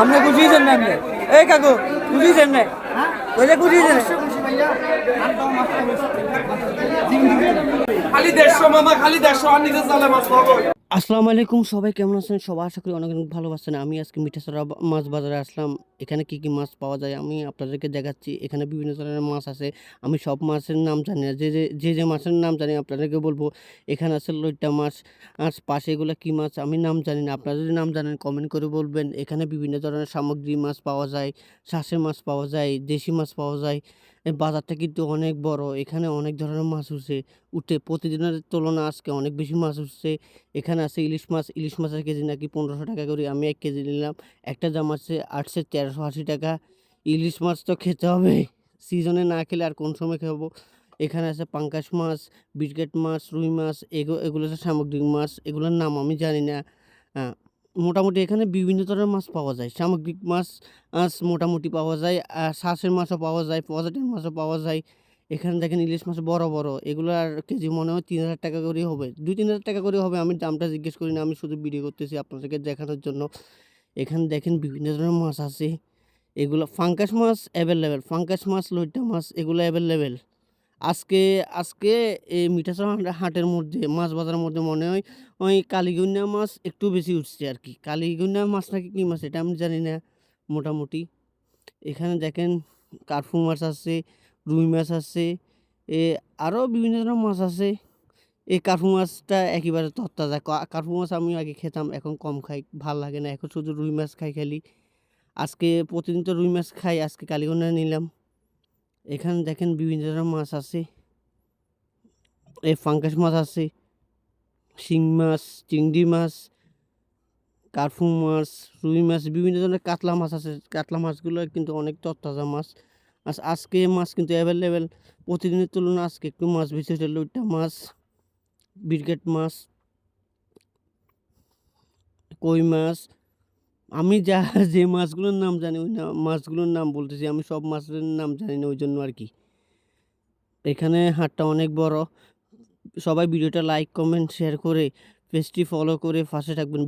আপনি খুশিয়েছেন না আপনি? এই কাকু খুশিয়েছেন না? ওইটা খুশিয়েছেন? খালি 150 মামা, খালি 150 আর নিজে চালে মাছ পাবো। আসসালামু আলাইকুম, সবাই কেমন আছেন? সবাই আশা করি অনেক অনেক ভালো আছেন। আমি আজকে মিঠাছড়া মাছ বাজারে আসলাম। এখানে কি কি মাছ পাওয়া যায় আমি আপনাদেরকে দেখাচ্ছি। এখানে বিভিন্ন ধরনের মাছ আছে। আমি সব মাছের নাম জানি না, যে মাছের নাম জানি আপনাদেরকে বলবো। এখানে আছে লইট্টা মাছ, আর পাশে এগুলো কি মাছ আমি নাম জানি না। আপনারা যদি নাম জানেন কমেন্ট করে বলবেন। এখানে বিভিন্ন ধরনের সামুদ্রিক মাছ পাওয়া যায়, শ্বাসের মাছ পাওয়া যায়, দেশি মাছ পাওয়া যায়। এই বাজারটা কিন্তু অনেক বড়। এখানে অনেক ধরনের মাছ উঠে প্রতিদিনের তুলনায় আজকে অনেক বেশি মাছ উঠছে। এখানে আছে ইলিশ মাছ। ইলিশ মাছের কেজি নাকি 1500 টাকা করে। আমি 1 কেজি নিলাম। একটা দাম আছে 1380 টাকা। ইলিশ মাছ তো খেতে হবে। সিজনে না খেলে আর কোন সময় খাবো? এখানে আছে পাঙ্গাস মাছ, বিটকেট মাছ, রুই মাছ। এগুলো হচ্ছে সামুদ্রিক মাছ। এগুলোর নাম আমি জানি না। আ মোটামুটি এখানে বিভিন্ন ধরনের মাছ পাওয়া যায়। সামুদ্রিক মাছ মোটামুটি পাওয়া যায়। শ্বাসের মাছও পাওয়া যায়, প্রজাতির মাছও পাওয়া যায়। এখানে দেখেন ইলিশ মাছ বড়, বড়। এগুলার কেজি মনে হয় ৩,০০০ টাকা করেই হবে। ২-৩,০০০ টাকা করে হবে। আমি দামটা জিজ্ঞেস করি না। আমি শুধু ভিডিও করতেছি আপনাদেরকে দেখানোর জন্য। এখানে দেখেন বিভিন্ন ধরনের মাছ আছে। এগুলো ফাঙ্গাস মাছ এভেলেবেল। ফাঙ্গাস মাছ, লইট্টা মাছ এগুলো এভেলেবেল। আজকে আজকে এই মিঠাচড়া হাটের মধ্যে মাছ বাজারের মধ্যে মনে হয় ওই কালীগঞ্জা মাছ একটু বেশি উঠছে আরকি। কালীগঞ্জা মাছ নাকি কি মাছ এটা আমি জানি না মোটামুটি। এখানে দেখেন কার্পু মাছ আছে, রুই মাছ আছে, এ আরও বিভিন্ন ধরনের মাছ আছে। এই কার্পু মাছটা একেবারে তরতাজা। কার্পু মাছ আমি আগে খেতাম, এখন কম খাই। ভাল লাগে না। এখন শুধু রুই মাছ খাই খালি। আজকে প্রতিদিন তো রুই মাছ খাই, আজকে কালীগঞ্জা নিলাম। এখানে দেখেন বিভিন্ন ধরনের মাছ আছে। এই ফাঙ্গাস মাছ আছে, শিং মাছ, চিংড়ি মাছ, কার্পু মাছ, রুই মাছ, বিভিন্ন ধরনের কাতলা মাছ আছে। কাতলা মাছগুলো কিন্তু অনেক তরতাজা মাছ। আজকে মাছ কিন্তু এভেলেবেল। প্রতিদিনের তুলনায় আজকে একটু মাছ বেশি হচ্ছে। লইট্টা মাছ, বিটকেট মাছ, কই মাছ। আমি যে মাছগুলোর নাম জানি ওই মাছগুলোর নাম বলতেছি। আমি সব মাছের নাম জানি না ওইজন্য আরকি। এখানে হাটটা অনেক বড়। সবাই ভিডিওটা লাইক, কমেন্ট, শেয়ার করে পেজটি ফলো করে পাশে থাকবেন।